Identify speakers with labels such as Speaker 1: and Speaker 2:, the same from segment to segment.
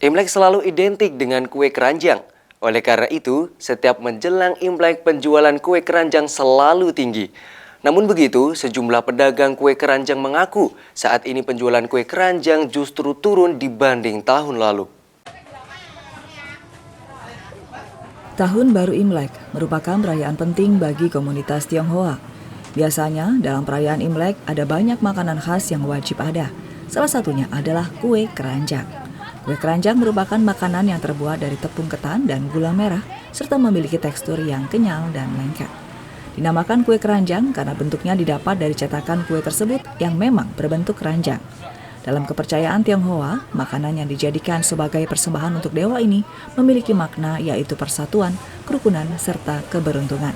Speaker 1: Imlek selalu identik dengan kue keranjang. Oleh karena itu, setiap menjelang Imlek penjualan kue keranjang selalu tinggi. Namun begitu, sejumlah pedagang kue keranjang mengaku saat ini penjualan kue keranjang justru turun dibanding tahun lalu.
Speaker 2: Tahun Baru Imlek merupakan perayaan penting bagi komunitas Tionghoa. Biasanya dalam perayaan Imlek ada banyak makanan khas yang wajib ada. Salah satunya adalah kue keranjang. Kue keranjang merupakan makanan yang terbuat dari tepung ketan dan gula merah serta memiliki tekstur yang kenyal dan lengket. Dinamakan kue keranjang karena bentuknya didapat dari cetakan kue tersebut yang memang berbentuk keranjang. Dalam kepercayaan Tionghoa, makanan yang dijadikan sebagai persembahan untuk dewa ini memiliki makna yaitu persatuan, kerukunan, serta keberuntungan.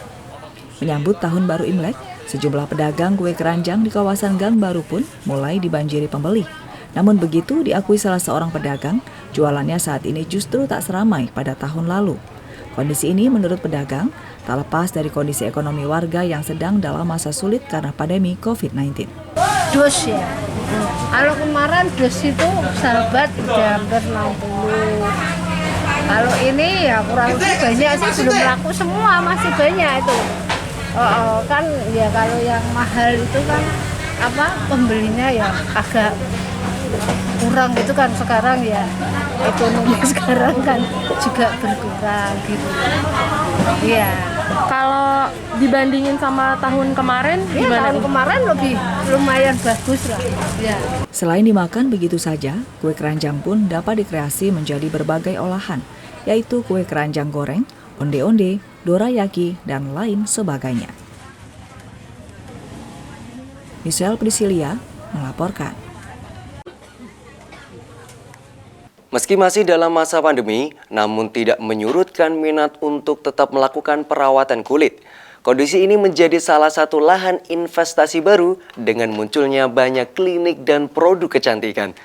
Speaker 2: Menyambut Tahun Baru Imlek, sejumlah pedagang kue keranjang di kawasan Gang Baru pun mulai dibanjiri pembeli. Namun begitu diakui salah seorang pedagang, jualannya saat ini justru tak seramai pada tahun lalu. Kondisi ini menurut pedagang, tak lepas dari kondisi ekonomi warga yang sedang dalam masa sulit karena pandemi COVID-19.
Speaker 3: Dus ya. Kalau kemarin dus itu sahabat udah hampir 60. Kalau ini ya kurang lebih banyak sih, belum laku semua, masih banyak itu. Kan ya kalau yang mahal itu kan pembelinya ya agak kurang gitu kan sekarang ya, ekonomi sekarang kan juga berkurang gitu. Iya.
Speaker 4: Kalau dibandingin sama tahun kemarin,
Speaker 3: Tahun kemarin lebih lumayan bagus lah. Ya.
Speaker 2: Selain dimakan begitu saja, kue keranjang pun dapat dikreasi menjadi berbagai olahan, yaitu kue keranjang goreng, onde-onde, dorayaki, dan lain sebagainya. Michelle Priscilia melaporkan.
Speaker 1: Meski masih dalam masa pandemi, namun tidak menyurutkan minat untuk tetap melakukan perawatan kulit. Kondisi ini menjadi salah satu lahan investasi baru dengan munculnya banyak klinik dan produk kecantikan.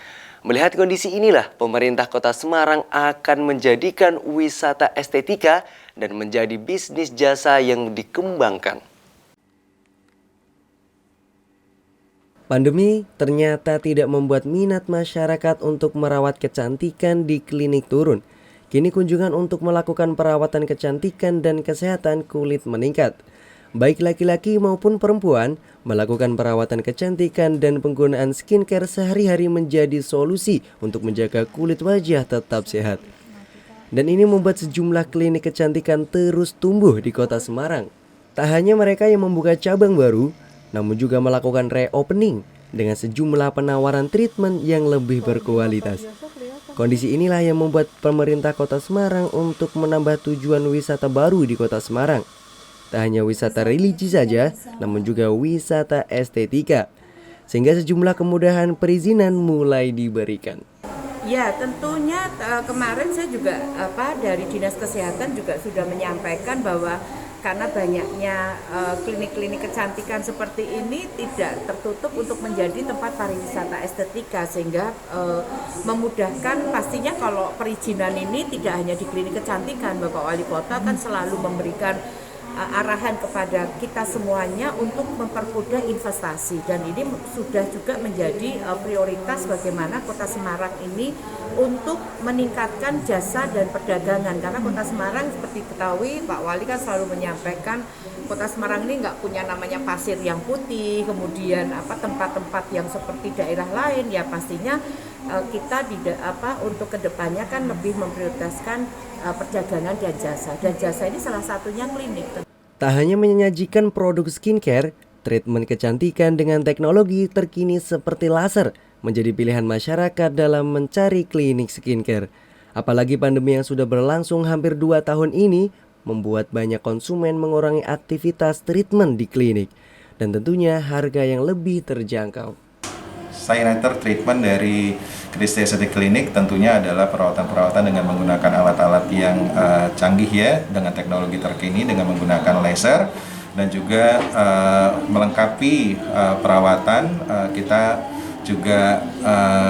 Speaker 1: Melihat kondisi inilah, pemerintah Kota Semarang akan menjadikan wisata estetika dan menjadi bisnis jasa yang dikembangkan. Pandemi ternyata tidak membuat minat masyarakat untuk merawat kecantikan di klinik turun. Kini kunjungan untuk melakukan perawatan kecantikan dan kesehatan kulit meningkat. Baik laki-laki maupun perempuan melakukan perawatan kecantikan dan penggunaan skincare sehari-hari menjadi solusi untuk menjaga kulit wajah tetap sehat. Dan ini membuat sejumlah klinik kecantikan terus tumbuh di Kota Semarang. Tak hanya mereka yang membuka cabang baru, namun juga melakukan reopening dengan sejumlah penawaran treatment yang lebih berkualitas. Kondisi inilah yang membuat pemerintah Kota Semarang untuk menambah tujuan wisata baru di Kota Semarang. Tak hanya wisata religi saja, namun juga wisata estetika. Sehingga sejumlah kemudahan perizinan mulai diberikan.
Speaker 5: Ya, tentunya kemarin saya juga dari Dinas Kesehatan juga sudah menyampaikan bahwa karena banyaknya klinik-klinik kecantikan seperti ini tidak tertutup untuk menjadi tempat pariwisata estetika, sehingga memudahkan. Pastinya kalau perizinan ini tidak hanya di klinik kecantikan, Bapak Wali Kota kan selalu memberikan arahan kepada kita semuanya untuk mempermudah investasi, dan ini sudah juga menjadi prioritas bagaimana Kota Semarang ini untuk meningkatkan jasa dan perdagangan, karena Kota Semarang seperti ketahui Pak Wali kan selalu menyampaikan Kota Semarang ini nggak punya namanya pasir yang putih, kemudian tempat-tempat yang seperti daerah lain. Ya pastinya kita untuk kedepannya kan lebih memprioritaskan perdagangan dan jasa ini salah satunya klinik.
Speaker 1: Tak hanya menyajikan produk skincare, treatment kecantikan dengan teknologi terkini seperti laser menjadi pilihan masyarakat dalam mencari klinik skincare. Apalagi pandemi yang sudah berlangsung hampir 2 tahun ini membuat banyak konsumen mengurangi aktivitas treatment di klinik, dan tentunya harga yang lebih terjangkau.
Speaker 6: Signature treatment dari Christie Aesthetic Clinic tentunya adalah perawatan-perawatan dengan menggunakan alat-alat yang canggih ya, dengan teknologi terkini, dengan menggunakan laser, dan juga melengkapi perawatan kita juga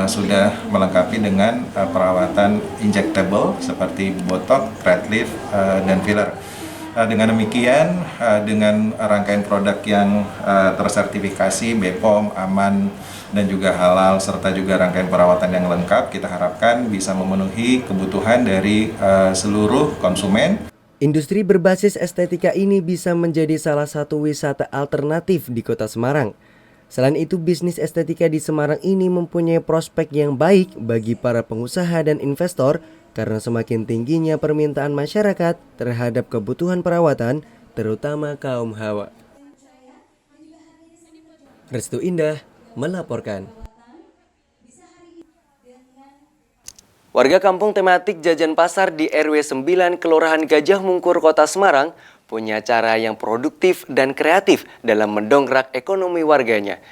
Speaker 6: sudah melengkapi dengan perawatan injectable seperti botox, red lift, dan filler. Dengan demikian, dengan rangkaian produk yang tersertifikasi BPOM, aman, dan juga halal, serta juga rangkaian perawatan yang lengkap, kita harapkan bisa memenuhi kebutuhan dari seluruh konsumen.
Speaker 1: Industri berbasis estetika ini bisa menjadi salah satu wisata alternatif di Kota Semarang. Selain itu, bisnis estetika di Semarang ini mempunyai prospek yang baik bagi para pengusaha dan investor karena semakin tingginya permintaan masyarakat terhadap kebutuhan perawatan, terutama kaum hawa. Restu Indah melaporkan. Warga kampung tematik Jajan Pasar di RW 9 Kelurahan Gajah Mungkur, Kota Semarang punya cara yang produktif dan kreatif dalam mendongkrak ekonomi warganya.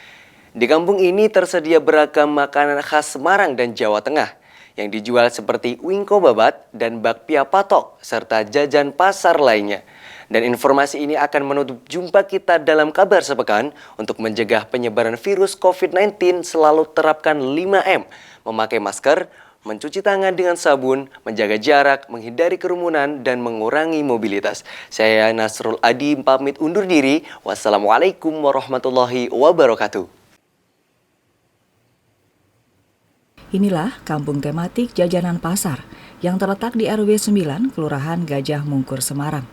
Speaker 1: Di kampung ini tersedia beragam makanan khas Semarang dan Jawa Tengah yang dijual seperti wingko babat dan bakpia patok serta jajan pasar lainnya. Dan informasi ini akan menutup jumpa kita dalam kabar sepekan. Untuk mencegah penyebaran virus COVID-19 selalu terapkan 5M, memakai masker, mencuci tangan dengan sabun, menjaga jarak, menghindari kerumunan, dan mengurangi mobilitas. Saya Nasrul Adi pamit undur diri. Wassalamualaikum warahmatullahi wabarakatuh.
Speaker 2: Inilah kampung tematik Jajanan Pasar yang terletak di RW 9 Kelurahan Gajah Mungkur, Semarang.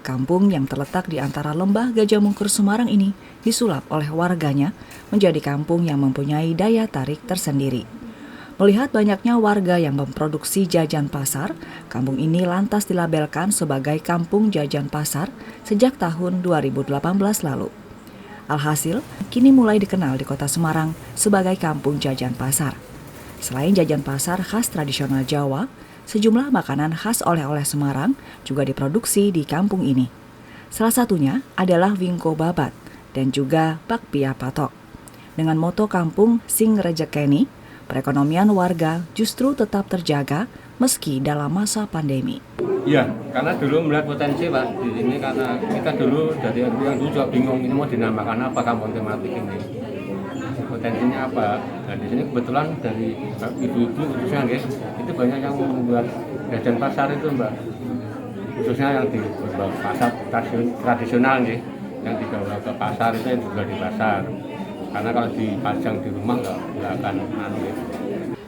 Speaker 2: Kampung yang terletak di antara lembah Gajah Mungkur, Semarang ini disulap oleh warganya menjadi kampung yang mempunyai daya tarik tersendiri. Melihat banyaknya warga yang memproduksi jajan pasar, kampung ini lantas dilabelkan sebagai Kampung Jajan Pasar sejak tahun 2018 lalu. Alhasil, kini mulai dikenal di Kota Semarang sebagai Kampung Jajan Pasar. Selain jajan pasar khas tradisional Jawa, sejumlah makanan khas oleh-oleh Semarang juga diproduksi di kampung ini. Salah satunya adalah wingko babat dan juga bakpia patok. Dengan moto kampung Sing Rejekeni, perekonomian warga justru tetap terjaga meski dalam masa pandemi.
Speaker 7: Iya, karena dulu melihat potensi Pak di sini, karena kita dulu dari yang dulu juga bingung ini mau dinamakan apa kampung tematik ini. Potensinya apa? Dan di sini kebetulan dari ibu-ibu khususnya guys, itu banyak yang membuat jajan pasar itu Mbak. Khususnya yang di pasar tradisional nih, yang dibawa ke pasar itu yang juga di pasar. Karena kalau dipajang di rumah nggak akan aneh.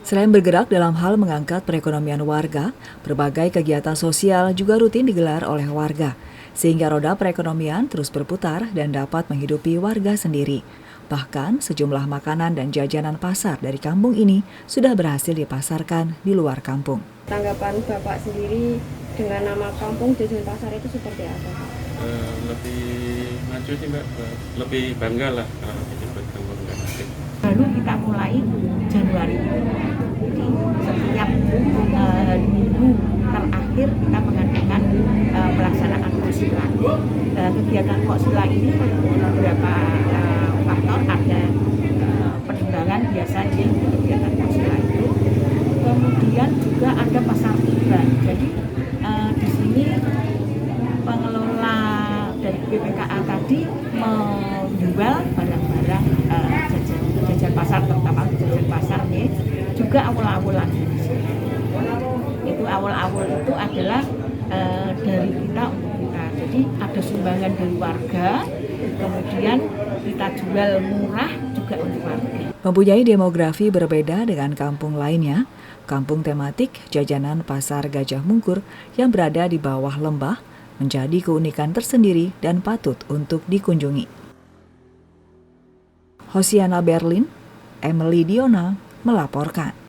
Speaker 2: Selain bergerak dalam hal mengangkat perekonomian warga, berbagai kegiatan sosial juga rutin digelar oleh warga, sehingga roda perekonomian terus berputar dan dapat menghidupi warga sendiri. Bahkan sejumlah makanan dan jajanan pasar dari kampung ini sudah berhasil dipasarkan di luar kampung.
Speaker 8: Tanggapan Bapak sendiri dengan nama Kampung Jajan Pasar itu seperti apa?
Speaker 9: Lebih maju sih Mbak, lebih bangga lah kalau disebut kampung tematik.
Speaker 5: Baru kita mulai Januari, jadi setiap hari Minggu terakhir kita mengadakan pelaksanaan Korsila. Kegiatan Korsila ini beberapa faktor, ada penerbangan biasa di kegiatan Korsila itu, kemudian juga ada pasar tiba. Jadi di sini pengelola dari BPKA tadi menjual barang-barang jajan pasar, terutama jajan pasar nih, juga awal-awalan di sini. Itu awal-awal itu adalah dari kita untuk kita. Jadi ada sumbangan dari warga, kemudian kita jual murah juga untuk warga.
Speaker 2: Mempunyai demografi berbeda dengan kampung lainnya, kampung tematik Jajanan Pasar Gajah Mungkur yang berada di bawah lembah menjadi keunikan tersendiri dan patut untuk dikunjungi. Hosiana Berlin, Emily Diona melaporkan.